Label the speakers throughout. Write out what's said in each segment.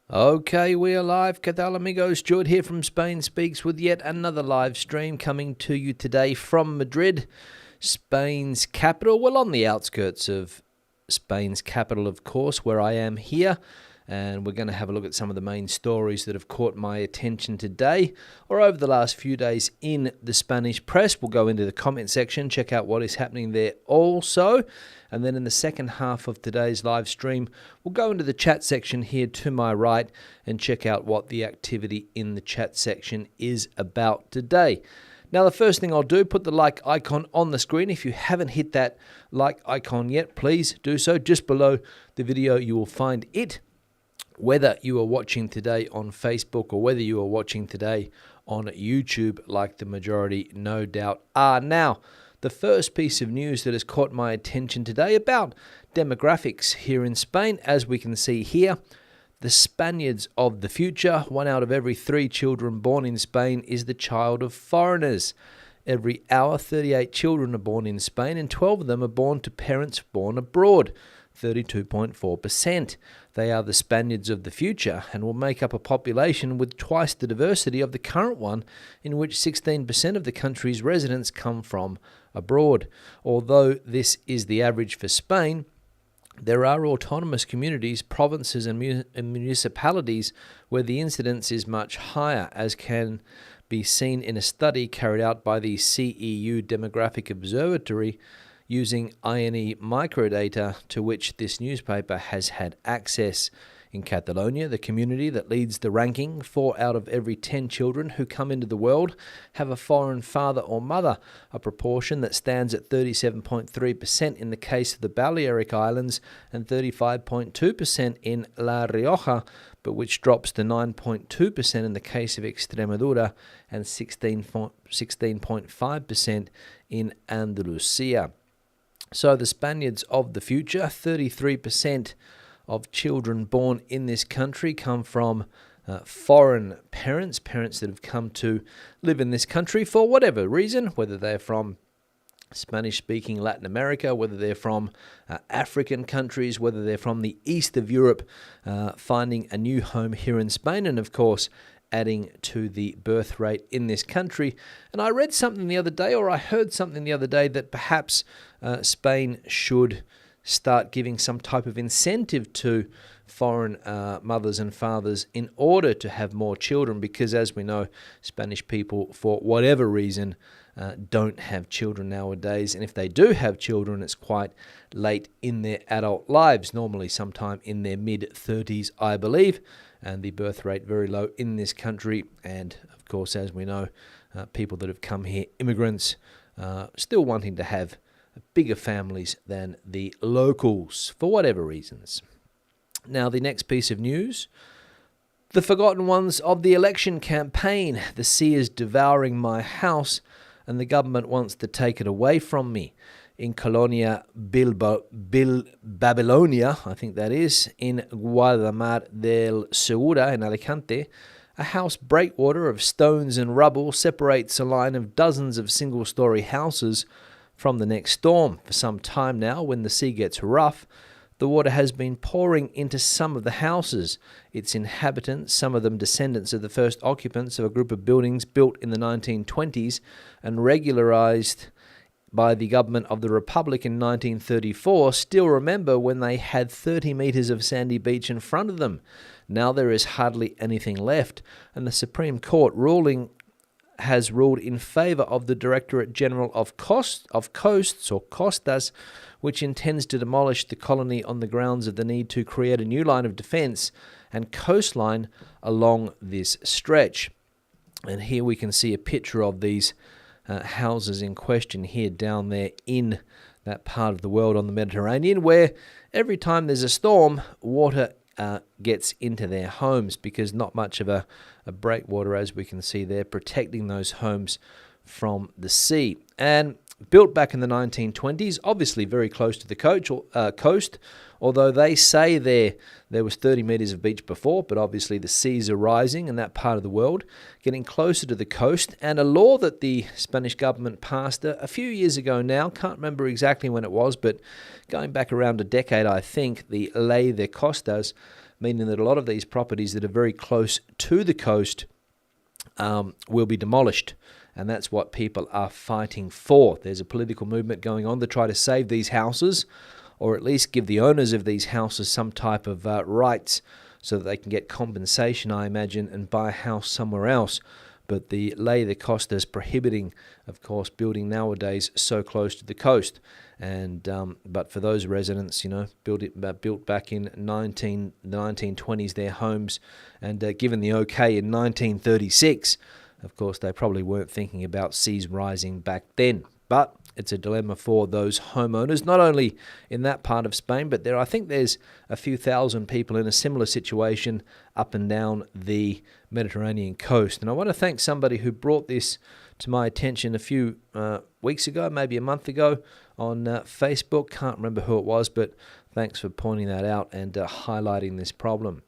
Speaker 1: Okay, we are live. ¿Qué tal, amigos? Stuart here from Spain Speaks with yet another live stream coming to you today from Madrid, Spain's capital. Well, on the outskirts of Spain's capital, of course, where I am here. And we're going to have a look at some of the main stories that have caught my attention today or over the last few days in the Spanish press. We'll go into the comment section, check out what is happening there also. And then in the second half of today's live stream, we'll go into the chat section here to my right and check out what the activity in the chat section is about today. Now, the first thing I'll do, put the like icon on the screen. If you haven't hit that like icon yet, please do so. Just below the video, you will find it. Whether you are watching today on Facebook or whether you are watching today on YouTube, like the majority no doubt are. Now, the first piece of news that has caught my attention today about demographics here in Spain, as we can see here, the Spaniards of the future. 1 out of every 3 children born in Spain is the child of foreigners. Every hour, 38 children are born in Spain, and 12 of them are born to parents born abroad. 32.4%. They are the Spaniards of the future and will make up a population with twice the diversity of the current one, in which 16% of the country's residents come from abroad. Although this is the average for Spain, there are autonomous communities, provinces and municipalities where the incidence is much higher, as can be seen in a study carried out by the CEU Demographic Observatory using INE microdata to which this newspaper has had access. In Catalonia, the community that leads the ranking, 4 out of every 10 children who come into the world have a foreign father or mother, a proportion that stands at 37.3% in the case of the Balearic Islands and 35.2% in La Rioja, but which drops to 9.2% in the case of Extremadura and 16.5% in Andalusia. So the Spaniards of the future, 33% of children born in this country come from foreign parents that have come to live in this country for whatever reason, whether they're from Spanish-speaking Latin America, whether they're from African countries, whether they're from the east of Europe, finding a new home here in Spain, and of course adding to the birth rate in this country. And I read something the other day, or I heard something the other day, that perhaps Spain should start giving some type of incentive to foreign mothers and fathers in order to have more children, because as we know, Spanish people, for whatever reason, don't have children nowadays. And if they do have children, it's quite late in their adult lives, normally sometime in their mid-30s, I believe. And the birth rate very low in this country. And of course, as we know, people that have come here, immigrants, still wanting to have bigger families than the locals for whatever reasons. Now, the next piece of news, the forgotten ones of the election campaign. The sea is devouring my house and the government wants to take it away from me. In Colonia Babilonia, I think that is, in Guadamar del Segura in Alicante, a house breakwater of stones and rubble separates a line of dozens of single-story houses from the next storm. For some time now, when the sea gets rough, the water has been pouring into some of the houses. Its inhabitants, some of them descendants of the first occupants of a group of buildings built in the 1920s and regularized by the government of the Republic in 1934, still remember when they had 30 meters of sandy beach in front of them. Now there is hardly anything left, and the Supreme Court has ruled in favor of the Directorate General of Coasts, or Costas, which intends to demolish the colony on the grounds of the need to create a new line of defense and coastline along this stretch. And here we can see a picture of these houses in question here down there in that part of the world on the Mediterranean, where every time there's a storm, water gets into their homes, because not much of a breakwater, as we can see there, protecting those homes from the sea. And Built back in the 1920s, obviously very close to the coast, although they say there was 30 metres of beach before, but obviously the seas are rising in that part of the world, getting closer to the coast. And a law that the Spanish government passed a few years ago now, can't remember exactly when it was, but going back around a decade, I think, the Ley de Costas, meaning that a lot of these properties that are very close to the coast will be demolished. And that's what people are fighting for. There's a political movement going on to try to save these houses, or at least give the owners of these houses some type of rights so that they can get compensation, I imagine, and buy a house somewhere else. But the Ley de Costa is prohibiting, of course, building nowadays so close to the coast. And but for those residents, built back in the 1920s, their homes, and given the okay in 1936, of course, they probably weren't thinking about seas rising back then. But it's a dilemma for those homeowners, not only in that part of Spain, but I think there's a few thousand people in a similar situation up and down the Mediterranean coast. And I want to thank somebody who brought this to my attention a few weeks ago, maybe a month ago, on Facebook. Can't remember who it was, but thanks for pointing that out and highlighting this problem.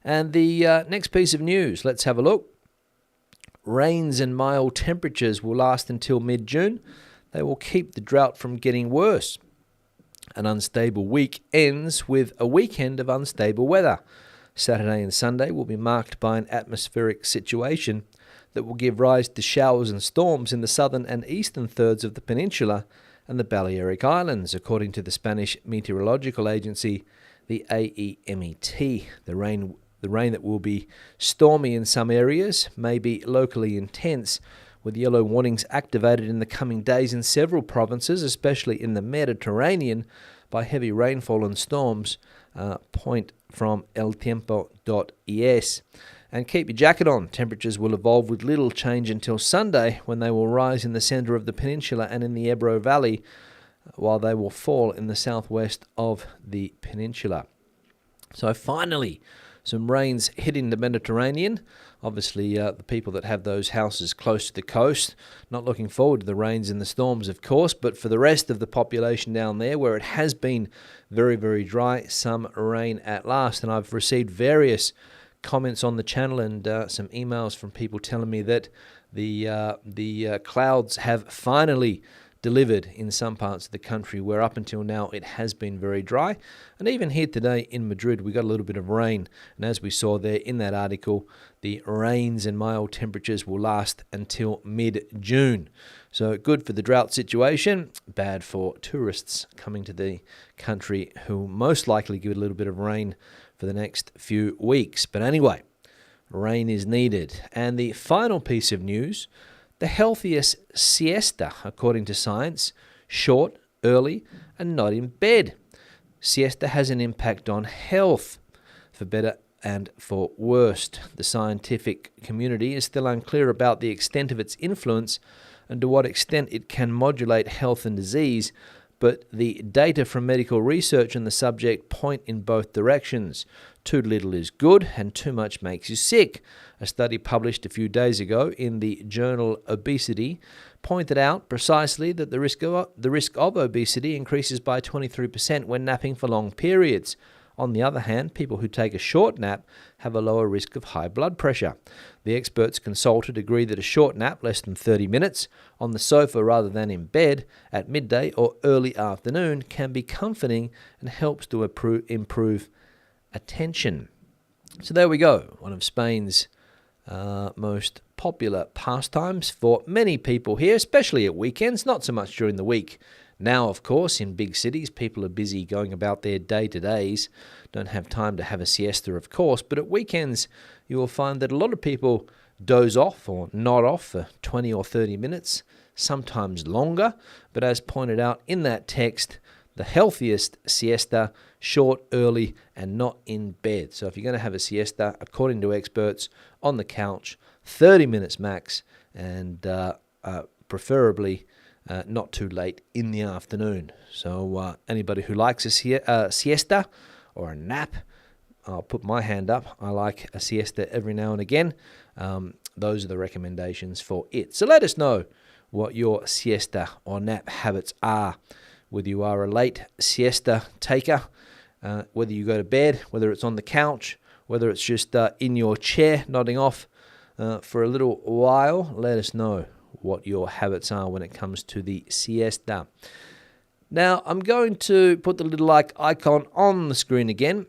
Speaker 1: And the next piece of news, let's have a look. Rains and mild temperatures will last until mid-June. They will keep the drought from getting worse. An unstable week ends with a weekend of unstable weather. Saturday and Sunday will be marked by an atmospheric situation that will give rise to showers and storms in the southern and eastern thirds of the peninsula and the Balearic Islands, according to the Spanish meteorological agency, the AEMET. The rain that will be stormy in some areas may be locally intense, with yellow warnings activated in the coming days in several provinces, especially in the Mediterranean, by heavy rainfall and storms, point from eltiempo.es. And keep your jacket on. Temperatures will evolve with little change until Sunday, when they will rise in the centre of the peninsula and in the Ebro Valley, while they will fall in the southwest of the peninsula. So finally, some rains hitting the Mediterranean. Obviously, the people that have those houses close to the coast, not looking forward to the rains and the storms, of course, but for the rest of the population down there, where it has been very, very dry, some rain at last. And I've received various comments on the channel and some emails from people telling me that the clouds have finally delivered in some parts of the country, where up until now it has been very dry. And even here today in Madrid, we got a little bit of rain. And as we saw there in that article, the rains and mild temperatures will last until mid-June. So good for the drought situation, bad for tourists coming to the country, who most likely get a little bit of rain for the next few weeks. But anyway, rain is needed. And the final piece of news: the healthiest siesta, according to science: short, early, and not in bed. Siesta has an impact on health, for better and for worse. The scientific community is still unclear about the extent of its influence and to what extent it can modulate health and disease, but the data from medical research on the subject point in both directions. Too little is good, and too much makes you sick. A study published a few days ago in the journal Obesity pointed out precisely that the risk of obesity increases by 23% when napping for long periods. On the other hand, people who take a short nap have a lower risk of high blood pressure. The experts consulted agree that a short nap, less than 30 minutes, on the sofa rather than in bed at midday or early afternoon, can be comforting and helps to improve attention. So there we go, one of Spain's most popular pastimes for many people here, especially at weekends, not so much during the week. Now, of course, in big cities, people are busy going about their day-to-days, don't have time to have a siesta, of course, but at weekends you will find that a lot of people doze off or nod off for 20 or 30 minutes, sometimes longer, but as pointed out in that text, the healthiest siesta, short, early, and not in bed. So if you're going to have a siesta, according to experts, on the couch, 30 minutes max, and preferably not too late in the afternoon. So anybody who likes a siesta or a nap, I'll put my hand up. I like a siesta every now and again. Those are the recommendations for it. So let us know what your siesta or nap habits are. Whether you are a late siesta taker, whether you go to bed, whether it's on the couch, whether it's just in your chair nodding off for a little while, let us know what your habits are when it comes to the siesta. Now, I'm going to put the little like icon on the screen again.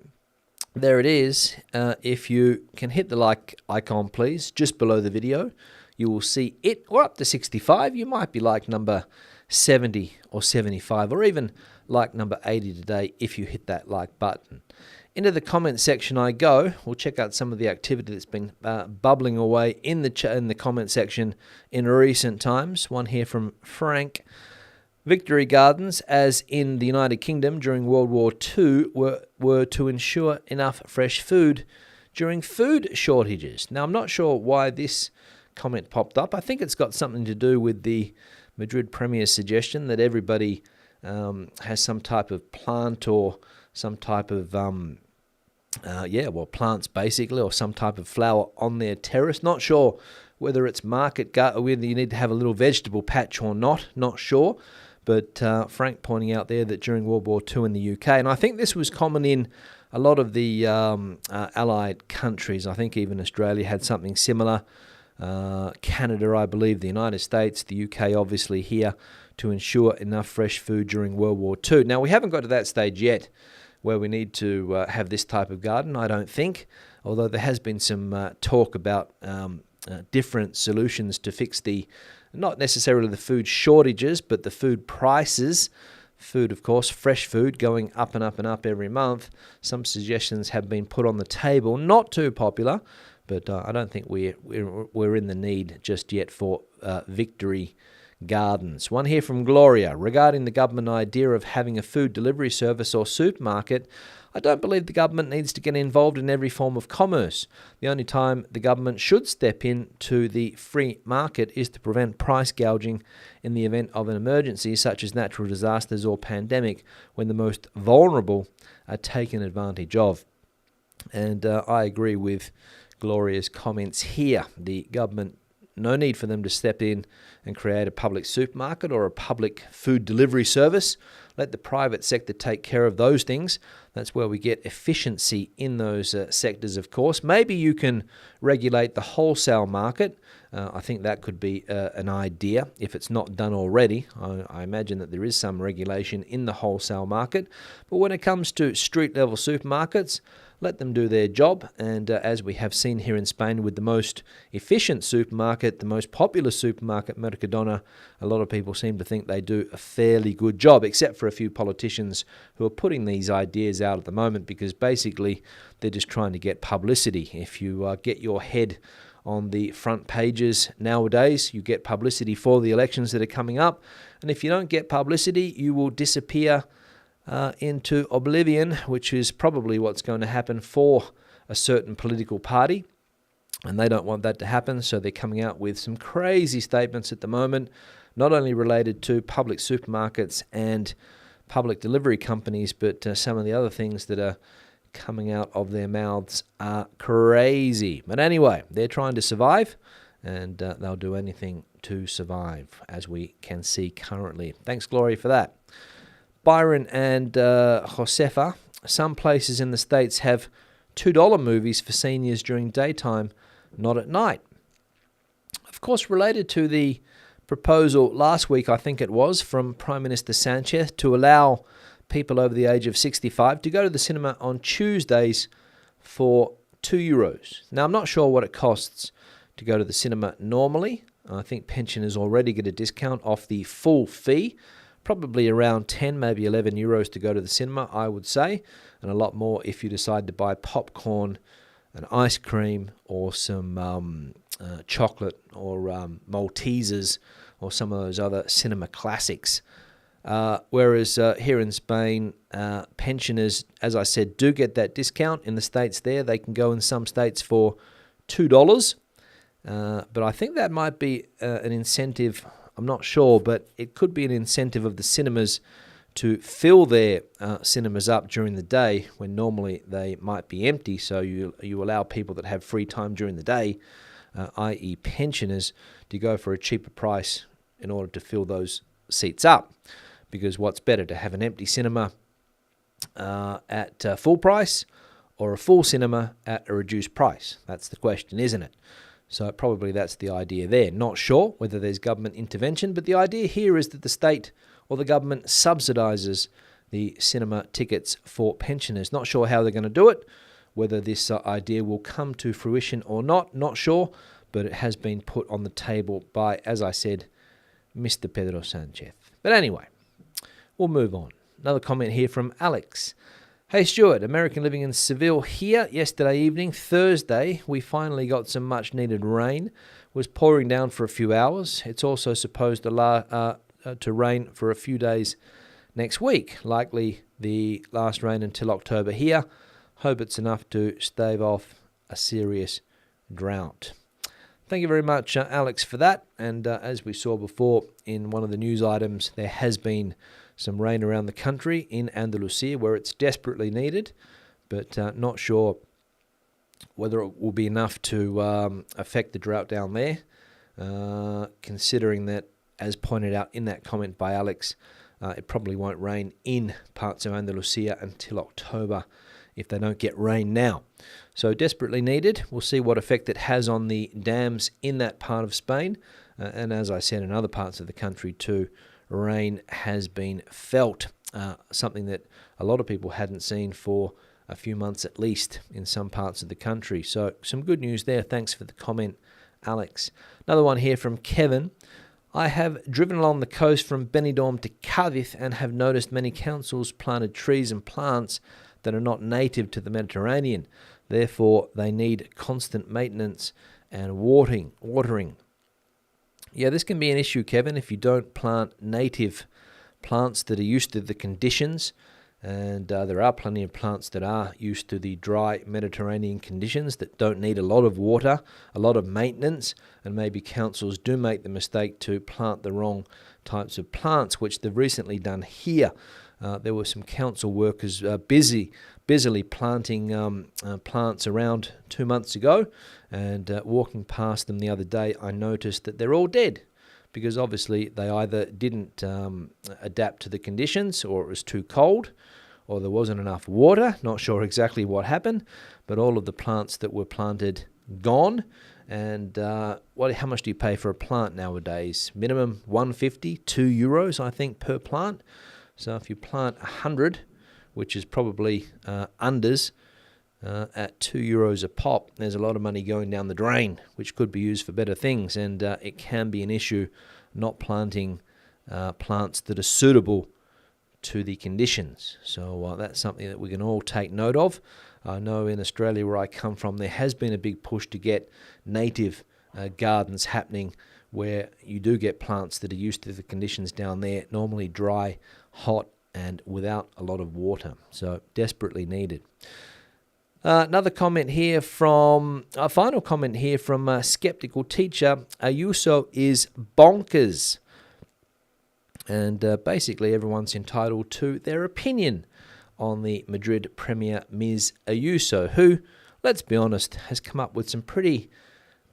Speaker 1: There it is. If you can hit the like icon, please, just below the video, you will see it. We're up to 65. You might be like number 70 or 75 or even like number 80 today if you hit that like button. Into the comment section I go. We'll check out some of the activity that's been bubbling away in the comment section in recent times. One here from Frank. Victory gardens, as in the United Kingdom during World War II, were to ensure enough fresh food during food shortages. Now, I'm not sure why this comment popped up. I think it's got something to do with the Madrid Premier's suggestion that everybody has some type of plant or some type of, plants basically, or some type of flower on their terrace. Not sure whether it's whether you need to have a little vegetable patch or not sure. But Frank pointing out there that during World War II in the UK, and I think this was common in a lot of the Allied countries. I think even Australia had something similar. Canada, I believe, the United States, the UK obviously here to ensure enough fresh food during World War II. Now, we haven't got to that stage yet where we need to have this type of garden, I don't think, although there has been some talk about different solutions to fix not necessarily the food shortages, but the food prices. Food, of course, fresh food going up and up and up every month. Some suggestions have been put on the table, not too popular, but I don't think we're in the need just yet for victory gardens. One here from Gloria. Regarding the government idea of having a food delivery service or supermarket, I don't believe the government needs to get involved in every form of commerce. The only time the government should step in to the free market is to prevent price gouging in the event of an emergency such as natural disasters or pandemic, when the most vulnerable are taken advantage of. And I agree with Gloria's comments here. The government, no need for them to step in and create a public supermarket or a public food delivery service. Let the private sector take care of those things. That's where we get efficiency in those sectors, of course. Maybe you can regulate the wholesale market. I think that could be an idea if it's not done already. I imagine that there is some regulation in the wholesale market. But when it comes to street-level supermarkets, let them do their job. And as we have seen here in Spain with the most efficient supermarket, the most popular supermarket, Mercadona, a lot of people seem to think they do a fairly good job, except for a few politicians who are putting these ideas out at the moment because basically they're just trying to get publicity. If you get your head on the front pages nowadays, you get publicity for the elections that are coming up. And if you don't get publicity, you will disappear into oblivion, which is probably what's going to happen for a certain political party. And they don't want that to happen, so they're coming out with some crazy statements at the moment, not only related to public supermarkets and public delivery companies, but some of the other things that are coming out of their mouths are crazy. But anyway, they're trying to survive, and they'll do anything to survive, as we can see currently. Thanks, Gloria, for that. Byron and Josefa, some places in the States have $2 movies for seniors during daytime, not at night. Of course, related to the proposal last week, I think it was, from Prime Minister Sanchez to allow people over the age of 65 to go to the cinema on Tuesdays for €2. Now, I'm not sure what it costs to go to the cinema normally. I think pensioners already get a discount off the full fee. Probably around 10, maybe €11 to go to the cinema, I would say, and a lot more if you decide to buy popcorn, an ice cream, or some chocolate, or Maltesers, or some of those other cinema classics. Whereas here in Spain, pensioners, as I said, do get that discount. In the States there, they can go in some states for $2. But I think that might be an incentive. I'm not sure, but it could be an incentive of the cinemas to fill their cinemas up during the day when normally they might be empty. So you allow people that have free time during the day, i.e. pensioners, to go for a cheaper price in order to fill those seats up. Because what's better, to have an empty cinema at full price or a full cinema at a reduced price? That's the question, isn't it? So probably that's the idea there. Not sure whether there's government intervention, but the idea here is that the state or the government subsidises the cinema tickets for pensioners. Not sure how they're going to do it, whether this idea will come to fruition or not sure, but it has been put on the table by, as I said, Mr. Pedro Sanchez. But anyway, we'll move on. Another comment here from Alex. Hey Stuart, American living in Seville here. Yesterday evening, Thursday, we finally got some much needed rain. It was pouring down for a few hours. It's also supposed to rain for a few days next week. Likely the last rain until October here. Hope it's enough to stave off a serious drought. Thank you very much, Alex, for that. And as we saw before in one of the news items, there has been some rain around the country in Andalusia where it's desperately needed, but not sure whether it will be enough to affect the drought down there, considering that, as pointed out in that comment by Alex, it probably won't rain in parts of Andalusia until October if they don't get rain now. So desperately needed. We'll see what effect it has on the dams in that part of Spain. And as I said, in other parts of the country too, rain has been felt, something that a lot of people hadn't seen for a few months at least in some parts of the country. So some good news there. Thanks for the comment, Alex. Another one here from Kevin. I have driven along the coast from Benidorm to Cadiz and have noticed many councils planted trees and plants that are not native to the Mediterranean. Therefore, they need constant maintenance and watering. Yeah, this can be an issue, Kevin, if you don't plant native plants that are used to the conditions. And there are plenty of plants that are used to the dry Mediterranean conditions that don't need a lot of water, a lot of maintenance, and maybe councils do make the mistake to plant the wrong types of plants, which they've recently done here. There were some council workers busily planting plants around 2 months ago, and walking past them the other day, I noticed that they're all dead, because obviously they either didn't adapt to the conditions, or it was too cold, or there wasn't enough water. Not sure exactly what happened, but all of the plants that were planted gone. And how much do you pay for a plant nowadays? Minimum 150, €2, I think, per plant. So if you plant 100, which is probably unders, at €2 a pop, there's a lot of money going down the drain, which could be used for better things. And it can be an issue not planting plants that are suitable to the conditions. So that's something that we can all take note of. I know in Australia, where I come from, there has been a big push to get native gardens happening, where you do get plants that are used to the conditions down there, normally dry, hot, and without a lot of water. So desperately needed. Another comment here from, a final comment here from a skeptical teacher. Ayuso is bonkers. And basically everyone's entitled to their opinion on the Madrid Premier Ms. Ayuso, who, let's be honest, has come up with some pretty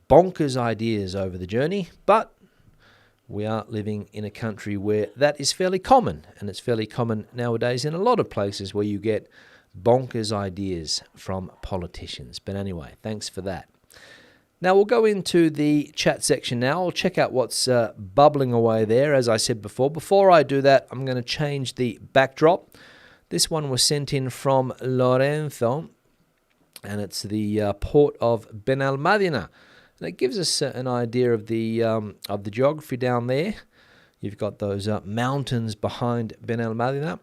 Speaker 1: bonkers ideas over the journey. But we are living in a country where that is fairly common. And it's fairly common nowadays in a lot of places where you get bonkers ideas from politicians. But anyway, thanks for that. Now we'll go into the chat section now. I'll check out what's bubbling away there, as I said before. Before I do that, I'm going to change the backdrop. This one was sent in from Lorenzo, and it's the port of Benalmádena. And it gives us an idea of the geography down there. You've got those mountains behind Benalmádena,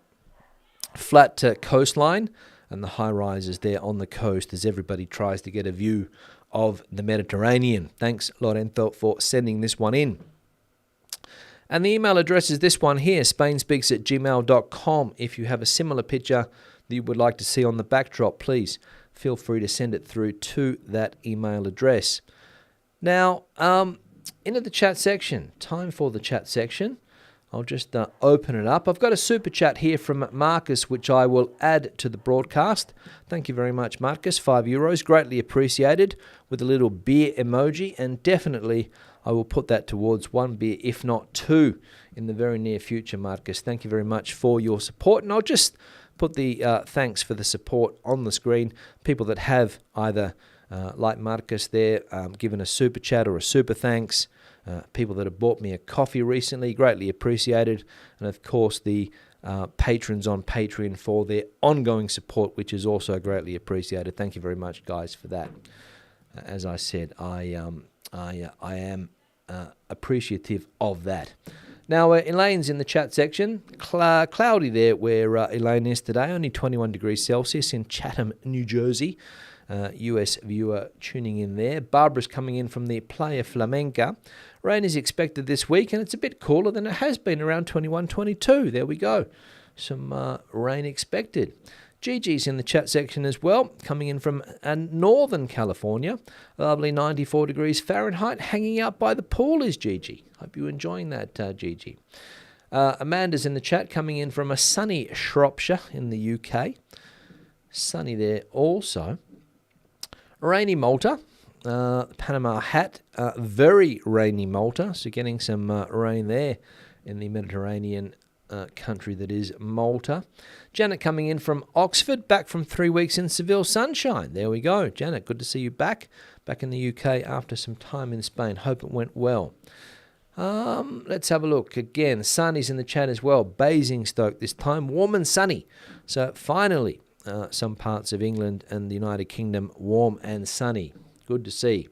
Speaker 1: flat coastline, and the high-rises there on the coast as everybody tries to get a view of the Mediterranean. Thanks, Lorenzo, for sending this one in. And the email address is this one here, spainspeaks@gmail.com. If you have a similar picture that you would like to see on the backdrop, please feel free to send it through to that email address. Now, into the chat section. Time for the chat section. I'll just open it up. I've got a super chat here from Marcus, which I will add to the broadcast. Thank you very much, Marcus. €5, greatly appreciated, with a little beer emoji. And definitely, I will put that towards 1 beer, if not 2, in the very near future, Marcus. Thank you very much for your support. And I'll just put the thanks for the support on the screen. People that have either, like Marcus there, given a super chat or a super thanks. People that have bought me a coffee recently, greatly appreciated. And of course, the patrons on Patreon for their ongoing support, which is also greatly appreciated. Thank you very much, guys, for that. As I said, I am appreciative of that. Now, Elaine's in the chat section. Cloudy there where Elaine is today, only 21 degrees Celsius in Chatham, New Jersey. US viewer tuning in there. Barbara's coming in from the Playa Flamenca. Rain is expected this week, and it's a bit cooler than it has been, around 21, 22. There we go. Some rain expected. Gigi's in the chat section as well, coming in from Northern California. Lovely 94 degrees Fahrenheit. Hanging out by the pool is Gigi. Hope you're enjoying that, Gigi. Amanda's in the chat, coming in from a sunny Shropshire in the UK. Sunny there also. Rainy Malta. Panama Hat. Very rainy Malta. So getting some rain there in the Mediterranean country that is Malta. Janet coming in from Oxford, back from 3 weeks in Seville sunshine. There we go. Janet, good to see you back in the UK after some time in Spain. Hope it went well. Let's have a look. Again, Sunny's in the chat as well. Basingstoke this time, warm and sunny. So finally, some parts of England and the United Kingdom warm and sunny. Good to see.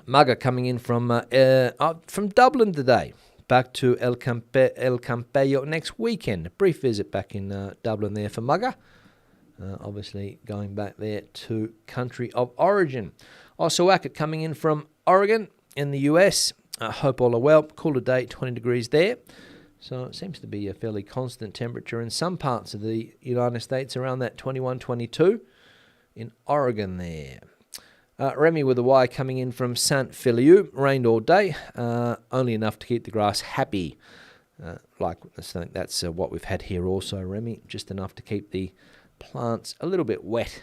Speaker 1: Mugger coming in from Dublin today. Back to El Campello next weekend. A brief visit back in Dublin there for Mugger. Obviously going back there to country of origin. Osawaka coming in from Oregon in the US. Hope all are well. Cooler day, 20 degrees there. So it seems to be a fairly constant temperature in some parts of the United States, around that 21, 22 in Oregon there. Remy with a Y coming in from Saint Filiu. Rained all day, only enough to keep the grass happy. I think that's what we've had here also, Remy. Just enough to keep the plants a little bit wet.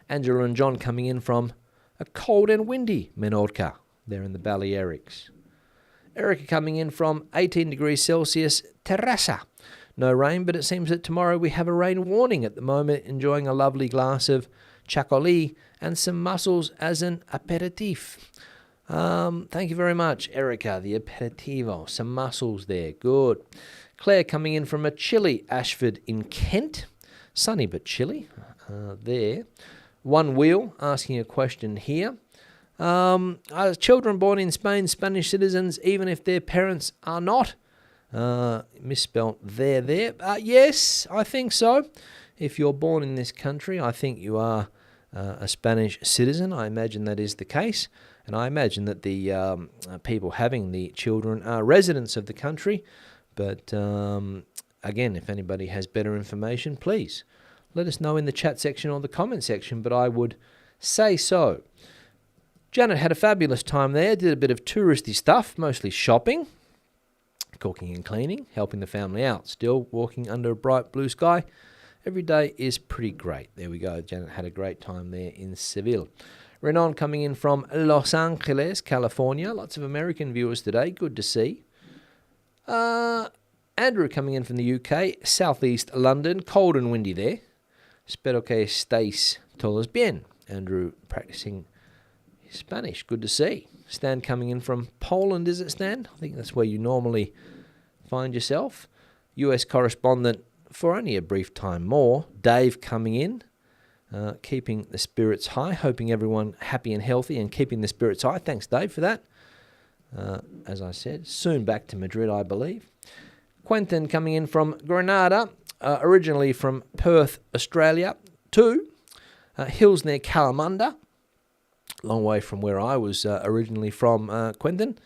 Speaker 1: Angela and John coming in from a cold and windy Menorca, there in the Balearics. Erica coming in from 18 degrees Celsius, Terrassa. No rain, but it seems that tomorrow we have a rain warning at the moment, enjoying a lovely glass of Chacolí and some mussels as an aperitif. Thank you very much, Erica, the aperitivo. Some mussels there, good. Claire coming in from a chilly Ashford in Kent. Sunny but chilly there. One Wheel asking a question here. Are children born in Spain Spanish citizens even if their parents are not? Misspelt there. Yes, I think so. If you're born in this country, I think you are a Spanish citizen. I imagine that is the case. And I imagine that the people having the children are residents of the country. But again, if anybody has better information, please let us know in the chat section or the comment section. But I would say so. Janet had a fabulous time there, did a bit of touristy stuff, mostly shopping, cooking and cleaning, helping the family out. Still walking under a bright blue sky. Every day is pretty great. There we go. Janet had a great time there in Seville. Renan coming in from Los Angeles, California. Lots of American viewers today. Good to see. Andrew coming in from the UK, southeast London. Cold and windy there. Espero que estéis todos bien. Andrew practicing Spanish. Good to see. Stan coming in from Poland, is it, Stan? I think that's where you normally find yourself. US correspondent for only a brief time more. Dave coming in, keeping the spirits high, hoping everyone happy and healthy and keeping the spirits high. Thanks, Dave, for that. As I said, soon back to Madrid, I believe. Quentin coming in from Granada, originally from Perth, Australia, to hills near Kalamunda. Long way from where I was originally from, Quentin.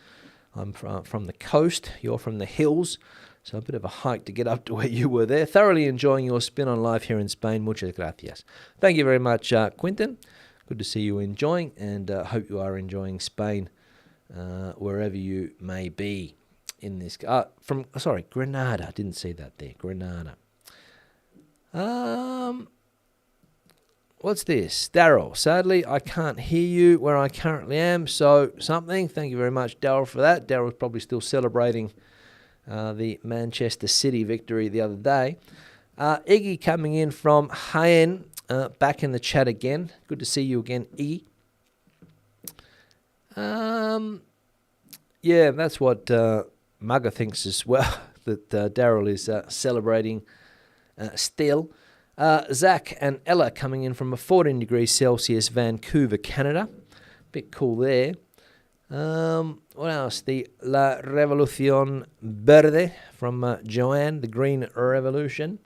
Speaker 1: I'm from the coast. You're from the hills. So a bit of a hike to get up to where you were there. Thoroughly enjoying your spin on life here in Spain. Muchas gracias. Thank you very much, Quentin. Good to see you enjoying, and hope you are enjoying Spain wherever you may be in this. Granada. I didn't see that there. Granada. What what's this? Daryl, sadly, I can't hear you where I currently am, so something. Thank you very much, Daryl, for that. Daryl's probably still celebrating the Manchester City victory the other day. Iggy coming in from Jaén, back in the chat again. Good to see you again, Iggy. Yeah, that's what Mugger thinks as well, that Daryl is celebrating still. Zach and Ella coming in from a 14 degrees Celsius Vancouver, Canada. Bit cool there. What else? The La Revolución Verde from Joanne, the Green Revolution.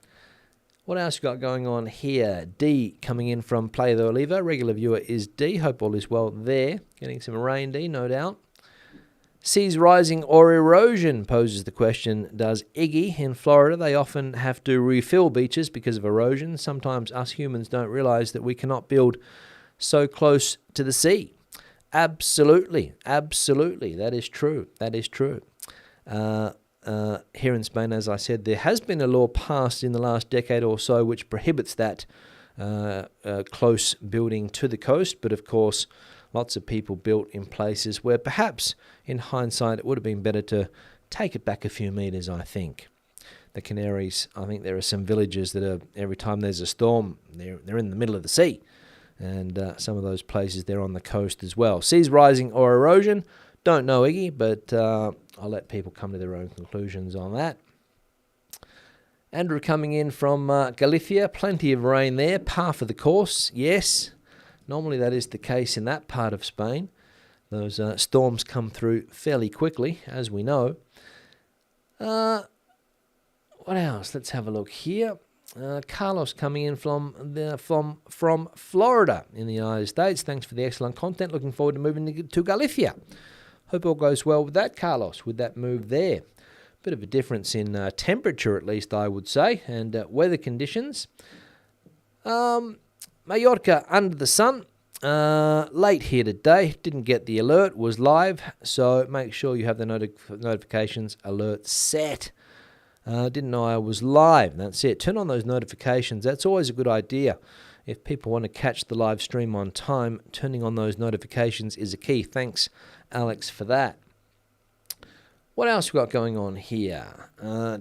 Speaker 1: What else you got going on here? D coming in from Playa de Oliva. Regular viewer is D. Hope all is well there. Getting some rain, D, no doubt. Seas rising or erosion poses the question, does Iggy in Florida? They often have to refill beaches because of erosion. Sometimes us humans don't realize that we cannot build so close to the sea. Absolutely. That is true. Here in Spain, as I said, there has been a law passed in the last decade or so which prohibits that close building to the coast. But of course, lots of people built in places where perhaps, in hindsight, it would have been better to take it back a few meters, I think. The Canaries, I think there are some villages that are, every time there's a storm, they're in the middle of the sea. And some of those places, they're on the coast as well. Seas rising or erosion? Don't know, Iggy, but I'll let people come to their own conclusions on that. Andrew coming in from Galicia. Plenty of rain there. Par for the course, yes. Normally that is the case in that part of Spain. Those storms come through fairly quickly, as we know. What else? Let's have a look here. Carlos coming in from Florida in the United States. Thanks for the excellent content. Looking forward to moving to Galicia. Hope all goes well with that, Carlos, with that move there. Bit of a difference in temperature, at least, I would say, and weather conditions. Mallorca under the sun. Late here today. Didn't get the alert. Was live. So make sure you have the notifications alert set. Didn't know I was live. That's it. Turn on those notifications. That's always a good idea. If people want to catch the live stream on time, turning on those notifications is a key. Thanks, Alex, for that. What else we got going on here?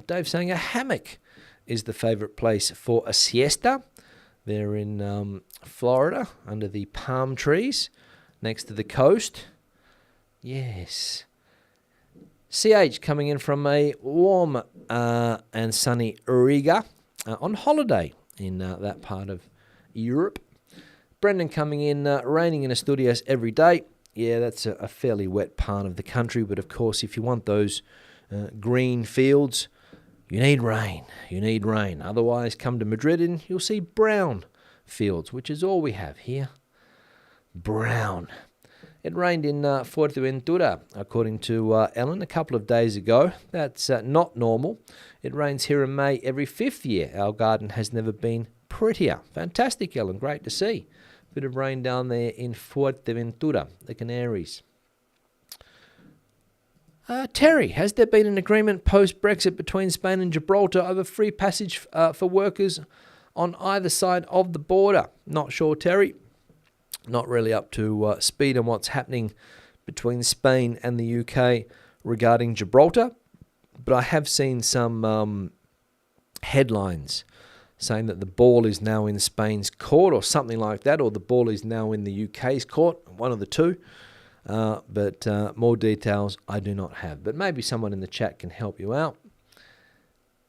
Speaker 1: Dave saying a hammock is the favourite place for a siesta. They're in Florida, under the palm trees, next to the coast. Yes. CH coming in from a warm and sunny Riga on holiday in that part of Europe. Brendan coming in, raining in Asturias every day. Yeah, that's a fairly wet part of the country, but of course, if you want those green fields, you need rain. Otherwise, come to Madrid and you'll see brown fields, which is all we have here. Brown. It rained in Fuerteventura, according to Ellen, a couple of days ago. That's not normal. It rains here in May every 5th year. Our garden has never been prettier. Fantastic, Ellen. Great to see. Bit of rain down there in Fuerteventura, the Canaries. Terry, has there been an agreement post-Brexit between Spain and Gibraltar over free passage for workers on either side of the border? Not sure, Terry. Not really up to speed on what's happening between Spain and the UK regarding Gibraltar. But I have seen some headlines saying that the ball is now in Spain's court or something like that, or the ball is now in the UK's court, one of the two. But more details I do not have. But maybe someone in the chat can help you out.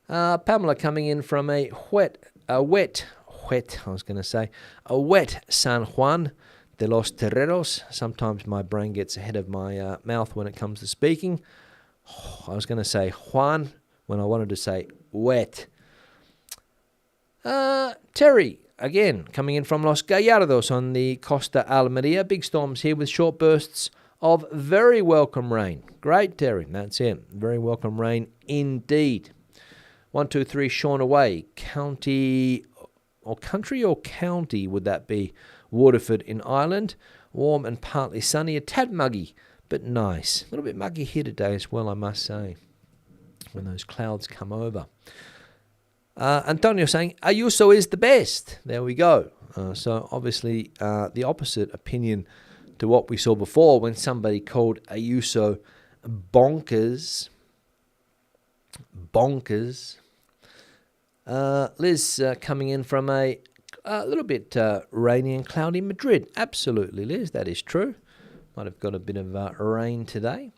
Speaker 1: Pamela coming in from a wet San Juan de los Terreros. Sometimes my brain gets ahead of my mouth when it comes to speaking. I was going to say Juan when I wanted to say wet. Terry, again, coming in from Los Gallardos on the Costa Almeria. Big storms here with short bursts of very welcome rain. Great, Terry. That's it. Very welcome rain indeed. 123 Sean away. Country or county would that be? Waterford in Ireland. Warm and partly sunny. A tad muggy, but nice. A little bit muggy here today as well, I must say, when those clouds come over. Antonio saying, Ayuso is the best. There we go. So obviously the opposite opinion to what we saw before when somebody called Ayuso bonkers. Bonkers. Liz coming in from a little bit rainy and cloudy Madrid. Absolutely, Liz, that is true. Might have got a bit of rain today.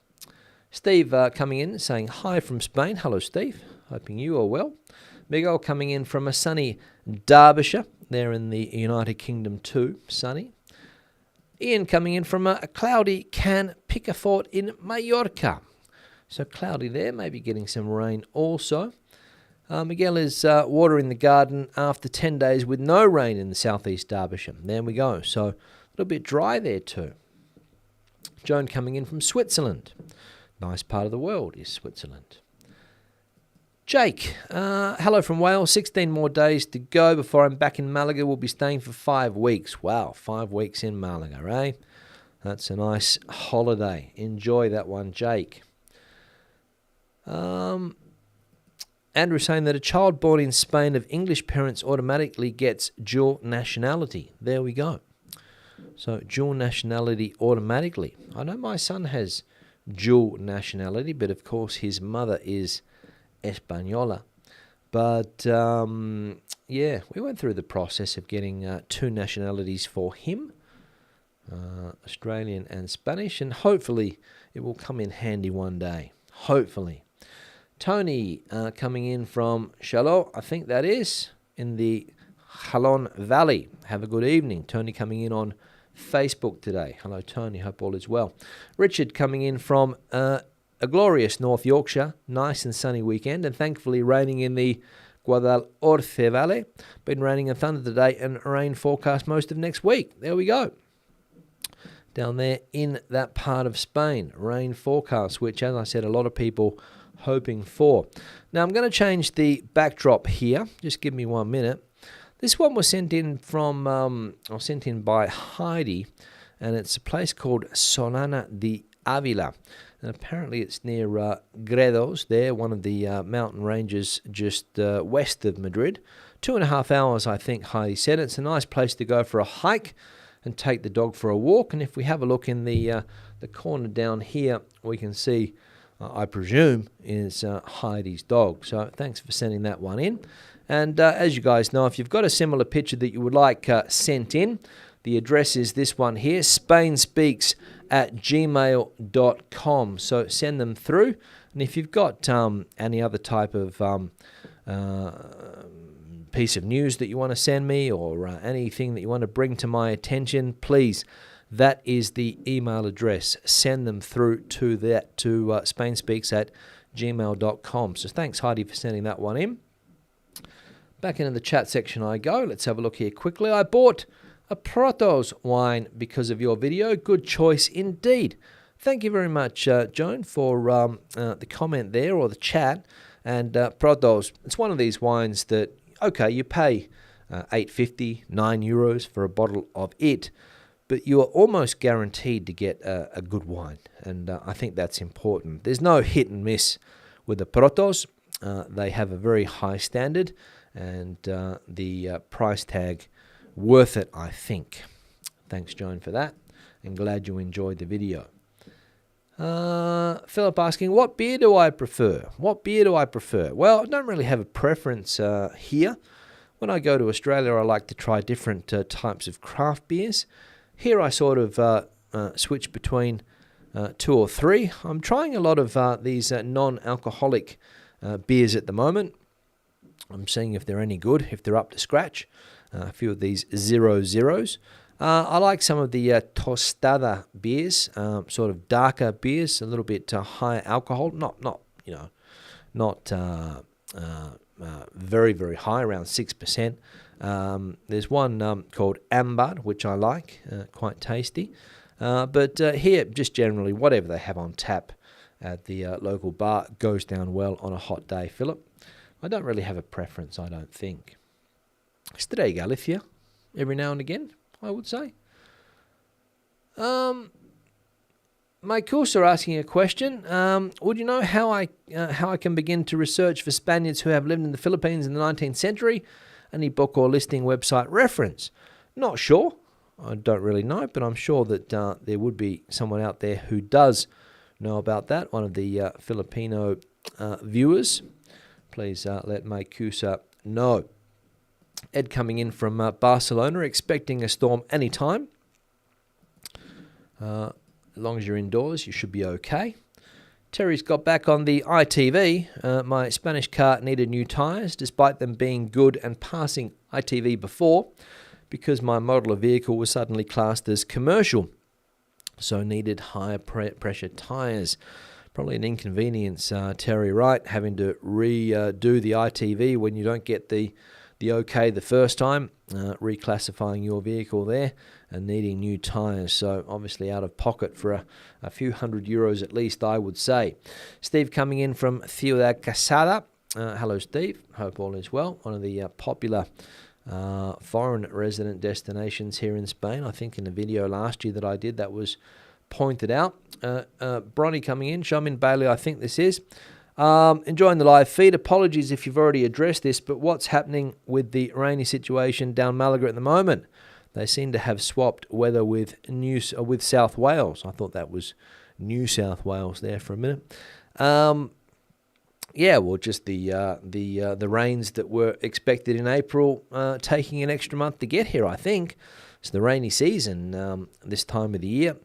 Speaker 1: Steve coming in saying hi from Spain. Hello, Steve. Hoping you are well. Miguel coming in from a sunny Derbyshire. There in the United Kingdom too. Sunny. Ian coming in from a cloudy Can Picafort in Mallorca. So cloudy there, maybe getting some rain also. Miguel is watering the garden after 10 days with no rain in the southeast Derbyshire. There we go. So a little bit dry there too. Joan coming in from Switzerland. Nice part of the world is Switzerland. Jake, hello from Wales. 16 more days to go before I'm back in Malaga. We'll be staying for 5 weeks. Wow, 5 weeks in Malaga, eh? That's a nice holiday. Enjoy that one, Jake. Andrew saying that a child born in Spain of English parents automatically gets dual nationality. There we go. So dual nationality automatically. I know my son has dual nationality, but of course his mother is Española. But yeah, we went through the process of getting 2 nationalities for him, Australian and Spanish, and hopefully it will come in handy one day. Hopefully. Tony coming in from Chalot, I think that is, in the Jalón Valley. Have a good evening. Tony coming in on Facebook today. Hello, Tony. Hope all is well. Richard coming in from a glorious North Yorkshire. Nice and sunny weekend, and thankfully raining in the Guadalhorce Valley. Been raining and thunder today, and rain forecast most of next week. There we go. Down there in that part of Spain, rain forecast, which, as I said, a lot of people hoping for. Now, I'm going to change the backdrop here. Just give me 1 minute. This one was sent in by Heidi, and it's a place called Sonana The Avila. And apparently it's near Gredos there, one of the mountain ranges just west of Madrid. 2.5 hours, I think Heidi said. It's a nice place to go for a hike and take the dog for a walk. And if we have a look in the corner down here, we can see, I presume, is Heidi's dog. So thanks for sending that one in. And as you guys know, if you've got a similar picture that you would like sent in, the address is this one here, spainspeaks@gmail.com. So send them through. And if you've got any other type of piece of news that you want to send me, or anything that you want to bring to my attention, please, that is the email address. Send them through to that, to spainspeaks@gmail.com. So thanks, Heidi, for sending that one in. Back into the chat section I go. Let's have a look here quickly. I bought a Protos wine because of your video. Good choice indeed. Thank you very much, Joan, for the comment there, or the chat. And Protos, it's one of these wines that, okay, you pay €8.50, €9 for a bottle of it, but you are almost guaranteed to get a good wine. And I think that's important. There's no hit and miss with the Protos. They have a very high standard, and the price tag, worth it, I think. Thanks, Joan, for that, and glad you enjoyed the video. Philip asking, what beer do I prefer? What beer do I prefer? Well, I don't really have a preference here. When I go to Australia, I like to try different types of craft beers. Here I sort of switch between 2 or 3. I'm trying a lot of these non-alcoholic beers at the moment. I'm seeing if they're any good, if they're up to scratch. A few of these 0.0s. I like some of the tostada beers, sort of darker beers, a little bit higher alcohol, not very, very high, around 6%. There's one called Amber, which I like, quite tasty. But here, just generally, whatever they have on tap at the local bar goes down well on a hot day, Philip. I don't really have a preference, I don't think. Stray Galicia, every now and again, I would say. My course are asking a question. Would you know how I can begin to research for Spaniards who have lived in the Philippines in the 19th century? Any book or listing website reference? Not sure. I don't really know, but I'm sure that there would be someone out there who does know about that. One of the Filipino viewers. Please let Maikusa know. Ed coming in from Barcelona, expecting a storm anytime. As long as you're indoors, you should be okay. Terry's got back on the ITV. My Spanish car needed new tyres, despite them being good and passing ITV before, because my model of vehicle was suddenly classed as commercial, so needed higher pressure tyres. Probably an inconvenience, Terry, right? Having to redo the ITV when you don't get the okay the first time, reclassifying your vehicle there and needing new tyres. So obviously out of pocket for a few €100 at least, I would say. Steve coming in from Ciudad Casada. Hello, Steve. Hope all is well. One of the popular foreign resident destinations here in Spain. I think in the video last year that I did, that was pointed out. Bronny coming in. Shaman Bailey, I think this is. Enjoying the live feed. Apologies if you've already addressed this, but what's happening with the rainy situation down Malaga at the moment? They seem to have swapped weather with South Wales. I thought that was New South Wales there for a minute. Yeah, well, just the rains that were expected in April taking an extra month to get here, I think. It's the rainy season this time of the year.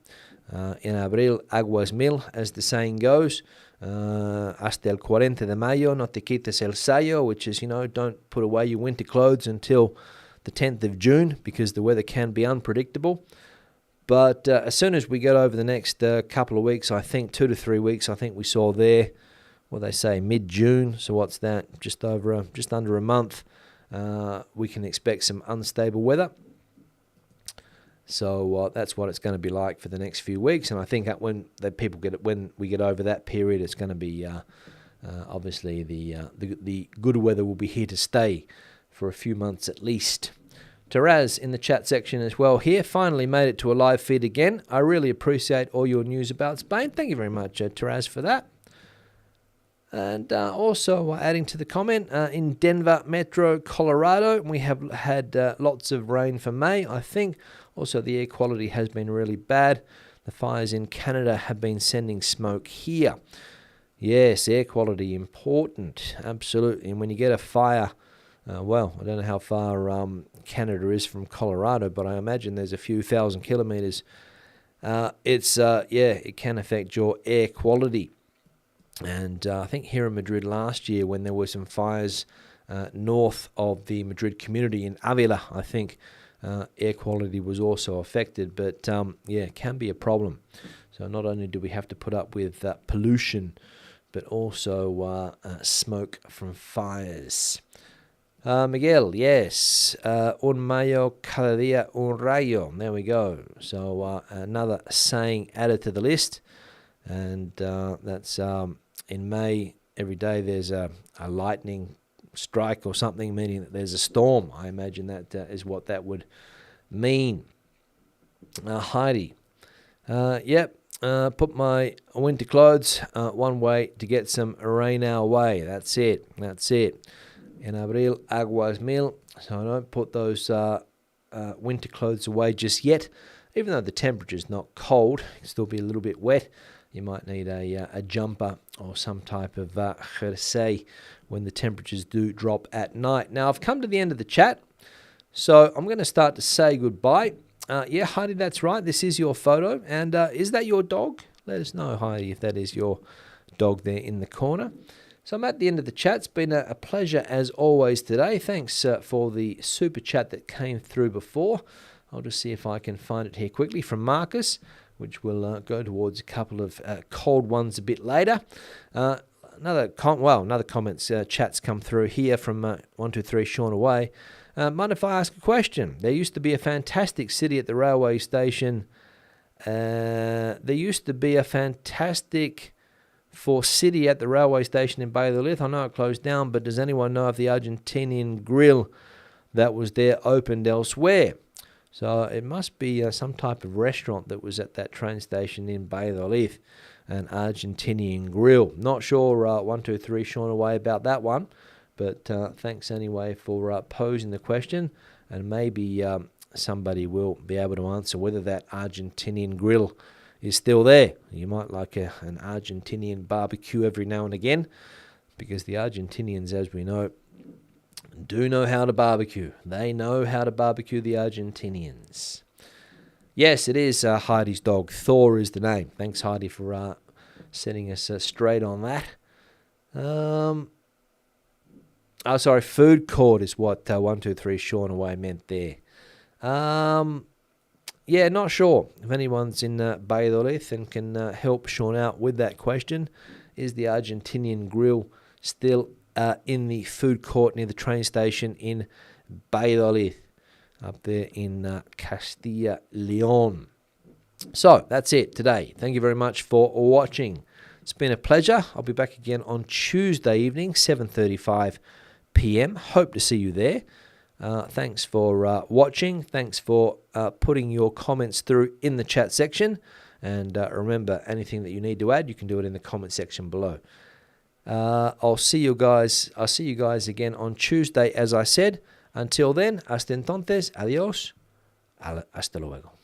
Speaker 1: En abril, aguas mil, as the saying goes. Hasta el 40 de mayo, no te quites el sayo, which is, don't put away your winter clothes until the 10th of June, because the weather can be unpredictable. But as soon as we get over the next couple of weeks, I think 2 to 3 weeks, I think we saw there, what they say, mid-June. So what's that? Just under a month. We can expect some unstable weather. So that's what it's going to be like for the next few weeks. And I think that when we get over that period, it's going to be obviously the good weather will be here to stay for a few months at least. Taraz in the chat section as well here. Finally made it to a live feed again. I really appreciate all your news about Spain. Thank you very much, Taraz, for that. And also adding to the comment, in Denver Metro, Colorado, we have had lots of rain for May, I think. Also, the air quality has been really bad. The fires in Canada have been sending smoke here. Yes, air quality important, absolutely. And when you get a fire, well, I don't know how far Canada is from Colorado, but I imagine there's a few thousand kilometers. It can affect your air quality. And I think here in Madrid last year, when there were some fires north of the Madrid community in Avila, I think air quality was also affected. But it can be a problem. So not only do we have to put up with pollution, but also smoke from fires. Miguel, yes, un mayo cada día un rayo. There we go. So another saying added to the list. And that's in May, every day there's a lightning strike or something, meaning that there's a storm. I imagine that is what that would mean. Heidi, put my winter clothes one way to get some rain our way. That's it. En abril, aguas mil. So I don't put those winter clothes away just yet. Even though the temperature's not cold, it can still be a little bit wet. You might need a jumper or some type of jersey when the temperatures do drop at night. Now, I've come to the end of the chat, so I'm going to start to say goodbye. Heidi, that's right. This is your photo. And is that your dog? Let us know, Heidi, if that is your dog there in the corner. So I'm at the end of the chat. It's been a pleasure as always today. Thanks for the super chat that came through before. I'll just see if I can find it here quickly from Marcus, which will go towards a couple of cold ones a bit later. Another comments, chats come through here from 123 Sean Away. Mind if I ask a question? There used to be a fantastic city at the railway station. There used to be a fantastic city at the railway station in Valladolid. I know it closed down, but does anyone know if the Argentinian Grill that was there opened elsewhere? So it must be some type of restaurant that was at that train station in Valladolid, an Argentinian Grill. Not sure, 123 Sean Away about that one, but thanks anyway for posing the question, and maybe somebody will be able to answer whether that Argentinian grill is still there. You might like an Argentinian barbecue every now and again, because the Argentinians, as we know, do know how to barbecue. They know how to barbecue, the Argentinians. Yes, it is Heidi's dog. Thor is the name. Thanks, Heidi, for setting us straight on that. Sorry, food court is what 123 Sean Away meant there. Yeah, not sure if anyone's in Valladolid and can help Sean out with that question. Is the Argentinian grill still in the food court near the train station in Valladolid, up there in Castilla León? So that's it today. Thank you very much for watching. It's been a pleasure. I'll be back again on Tuesday evening, 7:35 p.m. Hope to see you there. Thanks for watching. Thanks for putting your comments through in the chat section. And remember, anything that you need to add, you can do it in the comment section below. I'll see you guys again on Tuesday, as I said. Until then, hasta entonces, adiós, hasta luego.